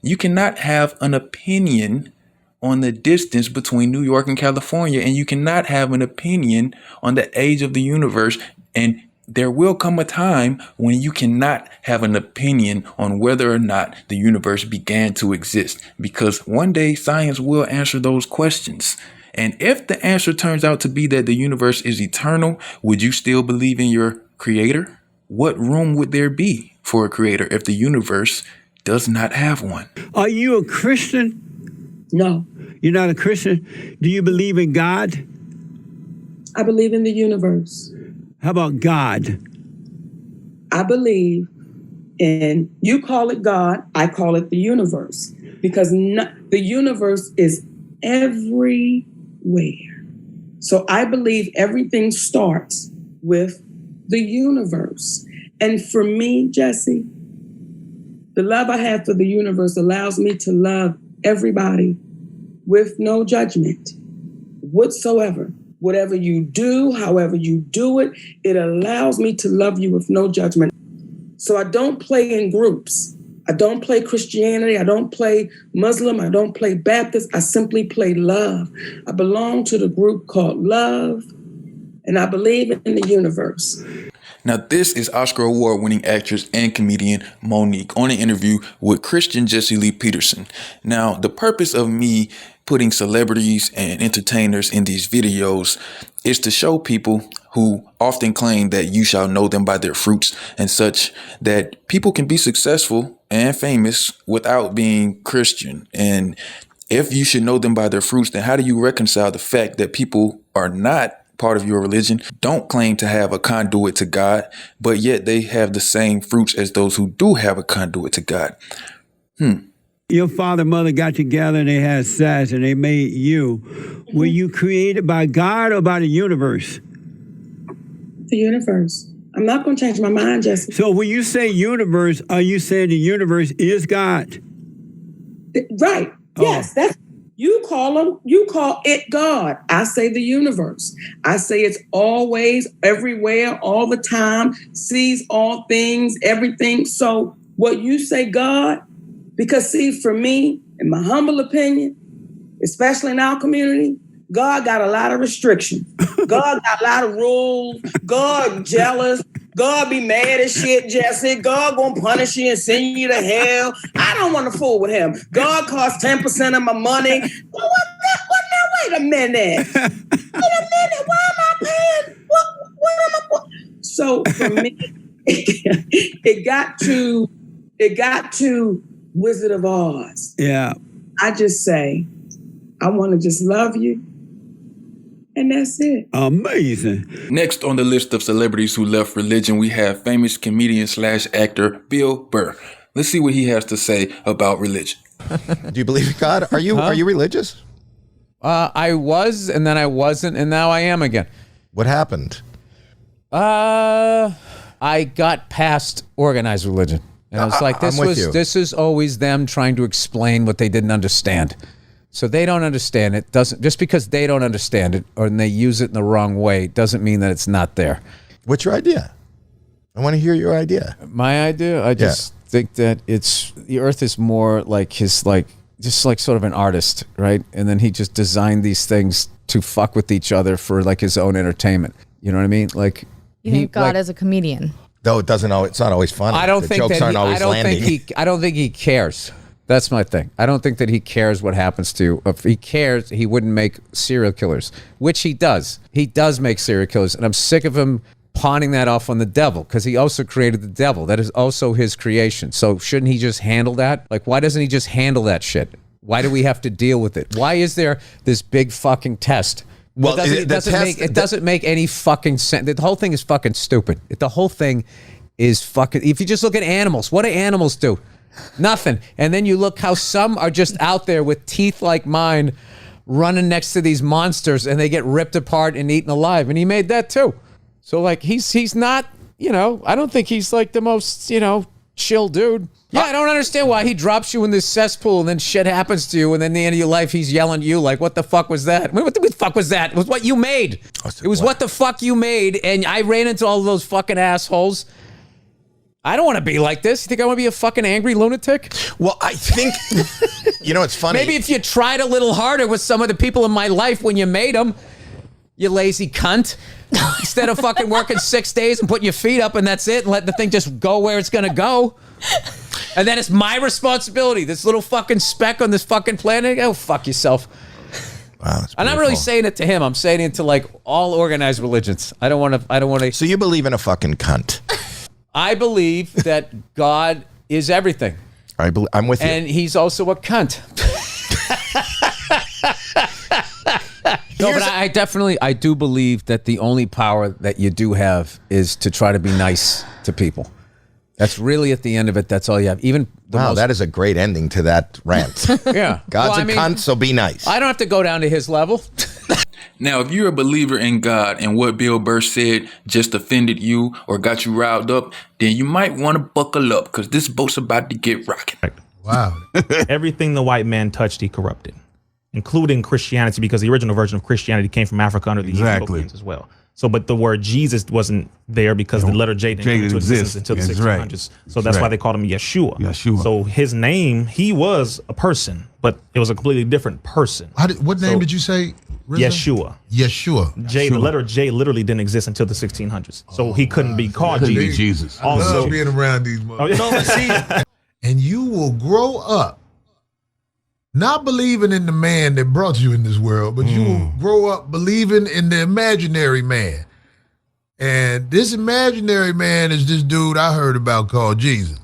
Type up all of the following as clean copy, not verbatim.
You cannot have an opinion on the distance between New York and California, and you cannot have an opinion on the age of the universe. And there will come a time when you cannot have an opinion on whether or not the universe began to exist, because one day science will answer those questions. And if the answer turns out to be that the universe is eternal, would you still believe in your creator? What room would there be for a creator if the universe does not have one? Are you a Christian? No. You're not a Christian? Do you believe in God? I believe in the universe. How about God? I believe in, you call it God, I call it the universe. Because the universe is everywhere. So I believe everything starts with the universe. And for me, Jesse, the love I have for the universe allows me to love everybody with no judgment whatsoever. Whatever you do, however you do it, it allows me to love you with no judgment. So I don't play in groups. I don't play Christianity. I don't play Muslim. I don't play Baptist. I simply play love. I belong to the group called Love, and I believe in the universe. Now, this is Oscar Award-winning actress and comedian Monique on an interview with Christian Jesse Lee Peterson. Now, the purpose of me putting celebrities and entertainers in these videos is to show people who often claim that you shall know them by their fruits and such, that people can be successful and famous without being Christian. And if you should know them by their fruits, then how do you reconcile the fact that people are not part of your religion, don't claim to have a conduit to God, but yet they have the same fruits as those who do have a conduit to God? Your father and mother got together and they had sex and they made you. Were you created by God or by the universe? The universe. I'm not going to change my mind, Jesse. So when you say universe, are you saying the universe is God? Right. Yes, that's. You call it God. I say the universe. I say it's always, everywhere, all the time, sees all things, everything. So what you say, God, because see, for me, in my humble opinion, especially in our community, God got a lot of restrictions. God got a lot of rules. God jealous. God be mad as shit, Jesse. God gonna punish you and send you to hell. I don't want to fool with him. God costs 10% of my money. Well, wait a minute. Why am I paying? What am I? So for me, it got to Wizard of Oz. Yeah. I just say, I want to just love you. And that's it. Amazing. Next on the list of celebrities who left religion, we have famous comedian / actor Bill Burr. Let's see what he has to say about religion. Do you believe in God? Are you religious? I was, and then I wasn't, and now I am again. What happened? I got past organized religion. And I was like, this is always them trying to explain what they didn't understand. So they don't understand it. Just because they don't understand it or they use it in the wrong way doesn't mean that it's not there. What's your idea? I want to hear your idea. My idea? I just think that the earth is more like just like sort of an artist, right? And then he just designed these things to fuck with each other for like his own entertainment. You know what I mean? Like you think God as a comedian. Though it's not always funny. I don't the think jokes aren't always landing. I don't think he cares. That's my thing. I don't think that he cares what happens to you. If he cares, he wouldn't make serial killers, which he does. He does make serial killers, and I'm sick of him pawning that off on the devil because he also created the devil. That is also his creation. So shouldn't he just handle that? Like, why doesn't he just handle that shit? Why do we have to deal with it? Why is there this big fucking test? Well, it doesn't make any fucking sense. The whole thing is fucking stupid. The whole thing is fucking. If you just look at animals, what do animals do? Nothing. And then you look how some are just out there with teeth like mine running next to these monsters and they get ripped apart and eaten alive. And he made that too. So like he's not, I don't think he's like the most, chill dude. Yeah, I don't understand why he drops you in this cesspool and then shit happens to you and then at the end of your life he's yelling at you like, what the fuck was that? What the fuck was that? It was what you made. It was what the fuck you made, and I ran into all of those fucking assholes. I don't want to be like this. You think I want to be a fucking angry lunatic? Well, I think, it's funny. Maybe if you tried a little harder with some of the people in my life when you made them, you lazy cunt. Instead of fucking working 6 days and putting your feet up and that's it and let the thing just go where it's going to go. And then it's my responsibility. This little fucking speck on this fucking planet. Oh, fuck yourself. Wow, that's I'm not really saying it to him. I'm saying it to like all organized religions. I don't want to. So you believe in a fucking cunt? I believe that God is everything. I'm with you. And he's also a cunt. No, but I do believe that the only power that you do have is to try to be nice to people. That's really at the end of it. That's all you have. Even that is a great ending to that rant. Yeah. God's a cunt, so be nice. I don't have to go down to his level. Now, if you're a believer in God and what Bill Burr said just offended you or got you riled up, then you might want to buckle up because this boat's about to get rocking. Wow. Everything the white man touched, he corrupted, including Christianity, because the original version of Christianity came from Africa under the Ethiopians as well. So, but the word Jesus wasn't there because the letter J didn't come into existence until the 1600s. So that's why they called him Yeshua. So his name, he was a person, but it was a completely different person. What name did you say? Yeshua. Yeshua. The letter J literally didn't exist until the 1600s. So he couldn't be called Jesus. I love being around these motherfuckers. And you will grow up not believing in the man that brought you in this world, but you will grow up believing in the imaginary man. And this imaginary man is this dude I heard about called Jesus.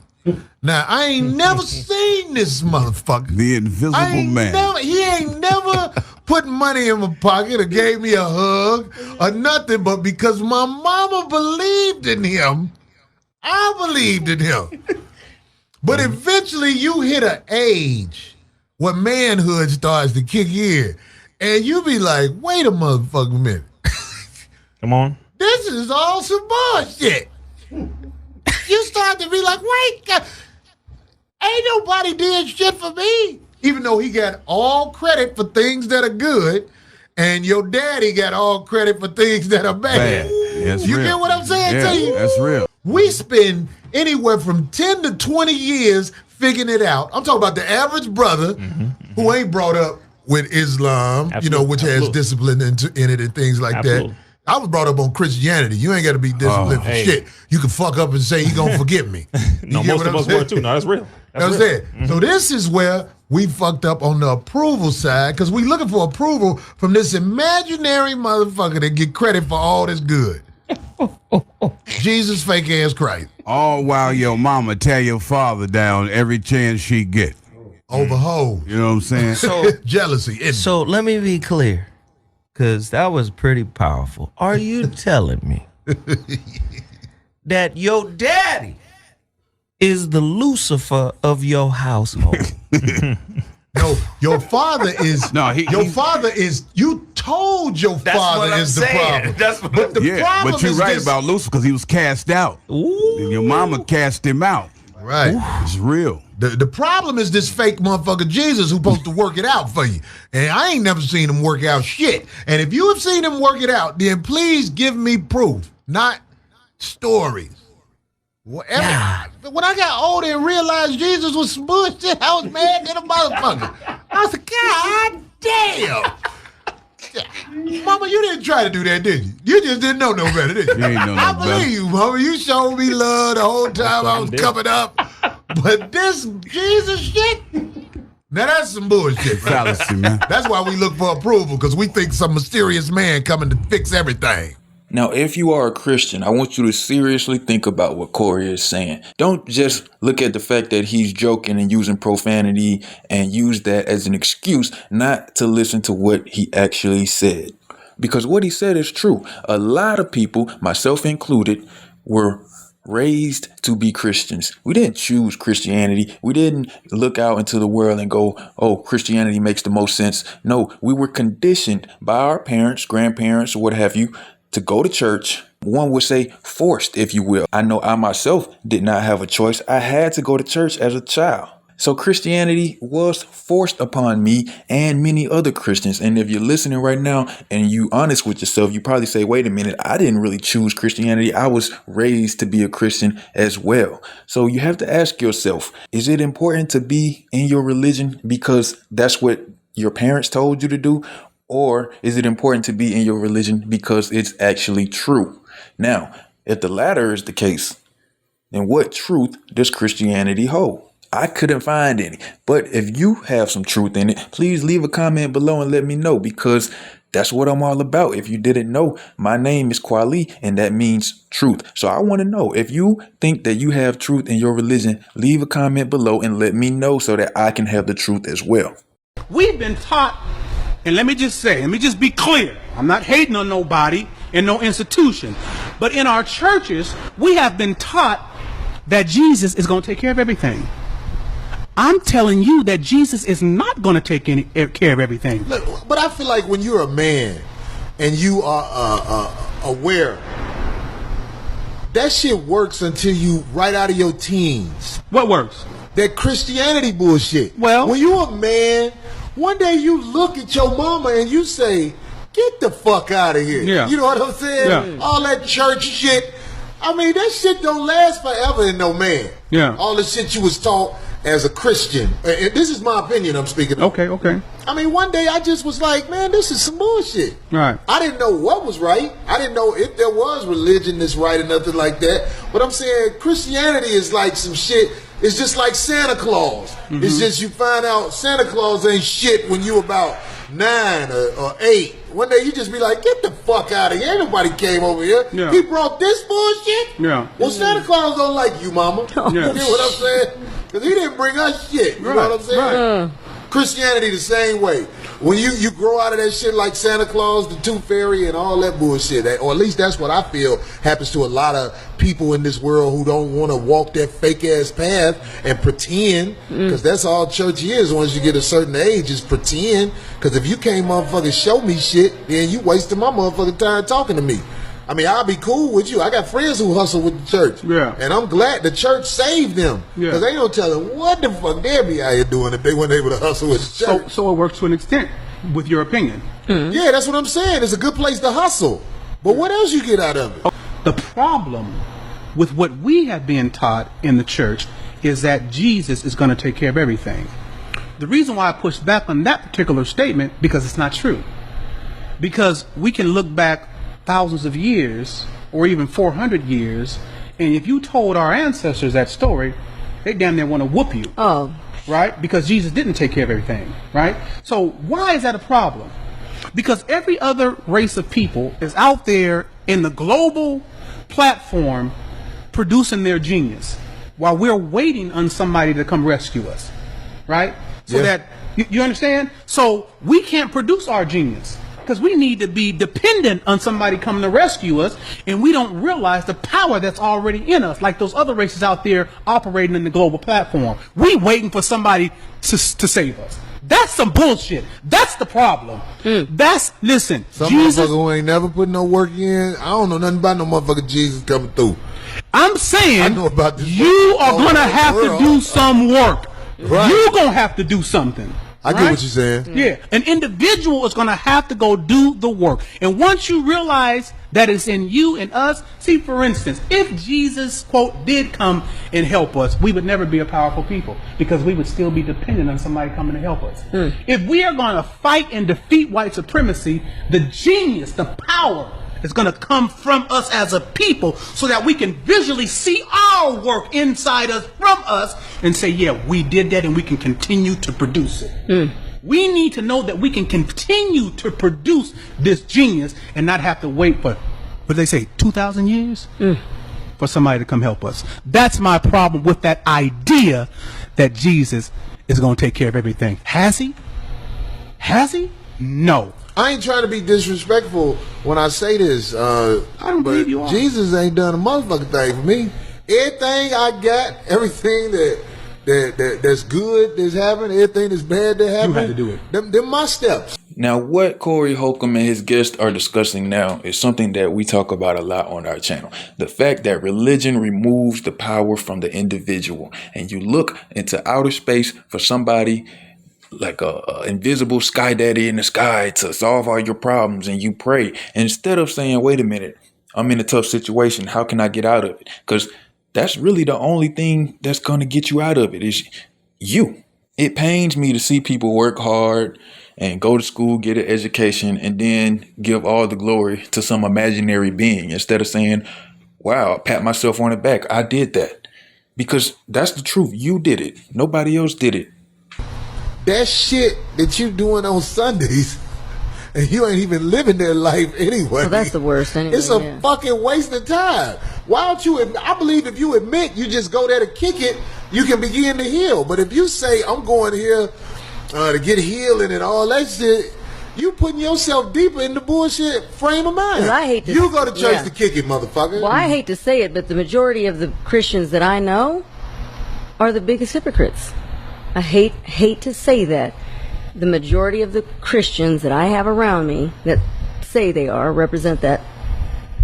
Now, I ain't never seen this motherfucker. The invisible man. He ain't never put money in my pocket or gave me a hug or nothing, but because my mama believed in him, I believed in him. But eventually you hit an age where manhood starts to kick in, and you be like, wait a motherfucking minute. Come on. This is all some bullshit. You start to be like, wait, ain't nobody did shit for me. Even though he got all credit for things that are good, and your daddy got all credit for things that are bad. You get what I'm saying to you? That's real. We spend anywhere from 10 to 20 years figuring it out. I'm talking about the average brother who ain't brought up with Islam, which has discipline in it and things like that. I was brought up on Christianity. You ain't got to be disciplined for shit. You can fuck up and say he gonna forgive me. No, most of us were too. No, that's real. That's it. So this is where we fucked up on the approval side because we looking for approval from this imaginary motherfucker that get credit for all this good. Jesus fake ass Christ. All while your mama tear your father down every chance she get. Overhold. You know what I'm saying? So jealousy. So let me be clear, because that was pretty powerful. Are you telling me that your daddy is the Lucifer of your household? No, your father is. You told your father is the problem. But the problem but you're right about Lucifer because he was cast out. And your mama cast him out. Right. It's real. The problem is this fake motherfucker Jesus who's supposed to work it out for you. And I ain't never seen him work out shit. And if you have seen him work it out, then please give me proof, not stories. Whatever. When I got older and realized Jesus was some bullshit, I was mad at a motherfucker. I was like, God damn. Mama, you didn't try to do that, did you? You just didn't know no better, did you? You ain't know no I believe you, Mama. You showed me love the whole time I was coming up. But this Jesus shit, now that's some bullshit. Fallacy, man. That's why we look for approval, because we think some mysterious man coming to fix everything. Now, if you are a Christian, I want you to seriously think about what Corey is saying. Don't just look at the fact that he's joking and using profanity and use that as an excuse not to listen to what he actually said. Because what he said is true. A lot of people, myself included, were raised to be Christians. We didn't choose Christianity. We didn't look out into the world and go, oh, Christianity makes the most sense. No, we were conditioned by our parents, grandparents, or what have you, to go to church. One would say forced, if you will. I know I myself did not have a choice. I had to go to church as a child. So Christianity was forced upon me and many other Christians. And if you're listening right now and you honest with yourself, you probably say, wait a minute, I didn't really choose Christianity. I was raised to be a Christian as well. So you have to ask yourself, is it important to be in your religion because that's what your parents told you to do? Or is it important to be in your religion because it's actually true? Now, if the latter is the case, then what truth does Christianity hold? I couldn't find any. But if you have some truth in it, please leave a comment below and let me know, because that's what I'm all about. If you didn't know, my name is Kweli, and that means truth. So I want to know, if you think that you have truth in your religion, leave a comment below and let me know so that I can have the truth as well. We've been taught, and let me just be clear. I'm not hating on nobody and no institution, but in our churches, we have been taught that Jesus is going to take care of everything. I'm telling you that Jesus is not going to take care of everything. Look, but I feel like when you're a man and you are aware, that shit works until you right out of your teens. What works? That Christianity bullshit. Well, when you're a man, one day you look at your mama and you say, get the fuck out of here. Yeah. You know what I'm saying? Yeah. All that church shit. I mean, that shit don't last forever in no man. Yeah. All the shit you was taught as a Christian. And this is my opinion I'm speaking of. Okay. I mean, one day I just was like, man, this is some bullshit. Right. I didn't know what was right. I didn't know if there was religion that's right or nothing like that. But I'm saying Christianity is like some shit. It's just like Santa Claus. Mm-hmm. It's just you find out Santa Claus ain't shit when you about 9 or 8. One day you just be like, get the fuck out of here. Ain't nobody came over here. Yeah. He brought this bullshit? Yeah. Well, Santa Claus don't like you, mama. Yeah. You know what I'm saying? Because he didn't bring us shit. You know what I'm saying? Right. Christianity the same way. When you grow out of that shit like Santa Claus, the Tooth Fairy, and all that bullshit, or at least that's what I feel happens to a lot of people in this world who don't want to walk that fake ass path and pretend, because that's all church is once you get a certain age, is pretend. Because if you can't motherfucking show me shit, then you wasting my motherfucking time talking to me. I mean, I'll be cool with you. I got friends who hustle with the church. Yeah. And I'm glad the church saved them. Yeah. Because they don't tell them what the fuck they'd be out here doing if they weren't able to hustle with the church. So it works to an extent, with your opinion. Mm-hmm. Yeah, that's what I'm saying. It's a good place to hustle. But what else you get out of it? The problem with what we have been taught in the church is that Jesus is going to take care of everything. The reason why I push back on that particular statement, because it's not true. Because we can look back thousands of years, or even 400 years, and if you told our ancestors that story, they damn near want to whoop you. Oh. Right? Because Jesus didn't take care of everything. Right? So why is that a problem? Because every other race of people is out there in the global platform producing their genius, while we're waiting on somebody to come rescue us. Right? So that, you understand? So we can't produce our genius, because we need to be dependent on somebody coming to rescue us, and we don't realize the power that's already in us, like those other races out there operating in the global platform. We waiting for somebody to save us. That's some bullshit. That's the problem. Listen, some Jesus, motherfucker who ain't never put no work in. I don't know nothing about no motherfucker Jesus coming through. I'm saying, I know about this. You are going to have to do some work. Right. You're going to have to do something. I get what you're saying. Yeah, an individual is going to have to go do the work. And once you realize that it's in you and us, see, for instance, if Jesus, quote, did come and help us, we would never be a powerful people, because we would still be dependent on somebody coming to help us. If we are going to fight and defeat white supremacy, the genius, the power is going to come from us as a people, so that we can visually see our work inside us, from us, and say, yeah, we did that, and we can continue to produce it. We need to know that we can continue to produce this genius and not have to wait for, what they say, 2,000 years for somebody to come help us. That's my problem with that idea that Jesus is going to take care of everything. Has he? Has he? No. I ain't trying to be disrespectful when I say this. I don't believe you are. Jesus ain't done a motherfucking thing for me. Everything I got, everything that that's good that's happening, everything that's bad that happening. You had to do it. Them my steps. Now, what Corey Holcomb and his guests are discussing now is something that we talk about a lot on our channel. The fact that religion removes the power from the individual, and you look into outer space for somebody like a invisible sky daddy in the sky to solve all your problems, and you pray. And instead of saying, wait a minute, I'm in a tough situation, how can I get out of it? Because that's really the only thing that's going to get you out of it is you. It pains me to see people work hard and go to school, get an education, and then give all the glory to some imaginary being instead of saying, wow, pat myself on the back, I did that. Because that's the truth. You did it. Nobody else did it. That shit that you doing on Sundays, and you ain't even living their life anyway. Well, that's the worst anyway. It's a fucking waste of time. Why don't you, I believe if you admit you just go there to kick it, you can begin to heal. But if you say, I'm going here to get healing and all that shit, you putting yourself deeper in the bullshit frame of mind. I hate to, you go to church to kick it, motherfucker. Well, I hate to say it, but the majority of the Christians that I know are the biggest hypocrites. I hate to say that. The majority of the Christians that I have around me that say they are represent that.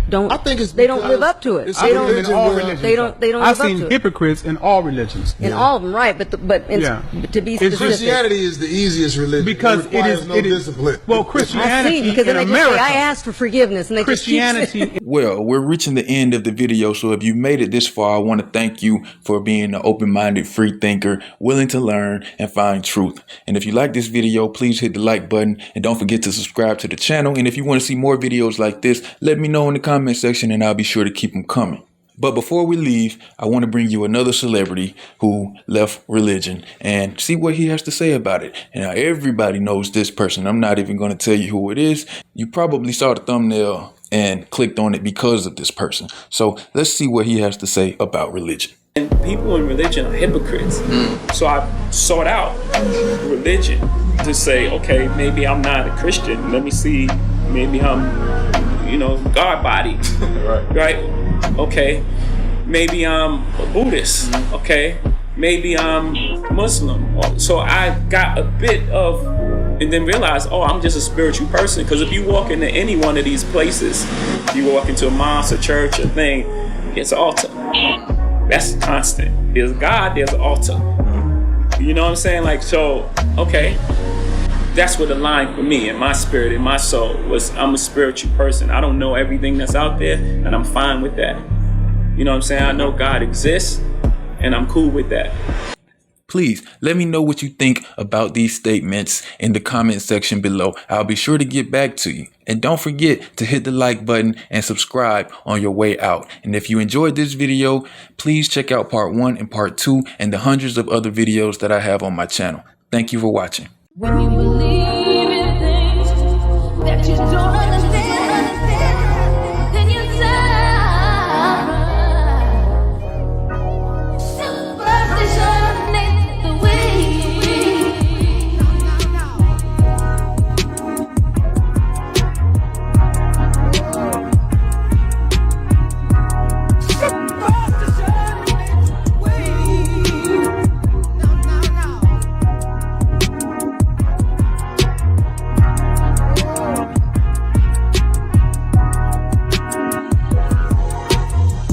I think they don't live up to it. They don't in all religions. They don't I've live up seen to it. hypocrites in all religions. In all of them, right? But to be specific, Christianity is the easiest religion because it requires no discipline. Well, Christianity I see, because in then they America, just say, I asked for forgiveness, and they Christianity. Well, we're reaching the end of the video, so if you made it this far, I want to thank you for being an open-minded free thinker, willing to learn and find truth. And if you like this video, please hit the like button and don't forget to subscribe to the channel. And if you want to see more videos like this, let me know in the comment section and I'll be sure to keep them coming. But before we leave, I want to bring you another celebrity who left religion and see what he has to say about it. And now everybody knows this person. I'm not even going to tell you who it is. You probably saw the thumbnail and clicked on it because of this person. So let's see what he has to say about religion. And people in religion are hypocrites. So I sought out religion to say, okay, maybe I'm not a Christian. Let me see, maybe I'm, God body, right? Okay, maybe I'm a Buddhist, okay? Maybe I'm Muslim. So I got a bit of, and then realized, I'm just a spiritual person. Because if you walk into any one of these places, you walk into a mosque, a church, a thing, it's an altar. That's constant. There's God, there's an altar. You know what I'm saying? Like, so, okay. That's what aligned for me in my spirit, in my soul, was I'm a spiritual person. I don't know everything that's out there, and I'm fine with that. You know what I'm saying? I know God exists, and I'm cool with that. Please let me know what you think about these statements in the comment section below. I'll be sure to get back to you. And don't forget to hit the like button and subscribe on your way out. And if you enjoyed this video, please check out part 1 and part 2 and the hundreds of other videos that I have on my channel. Thank you for watching. When you believe in things that you don't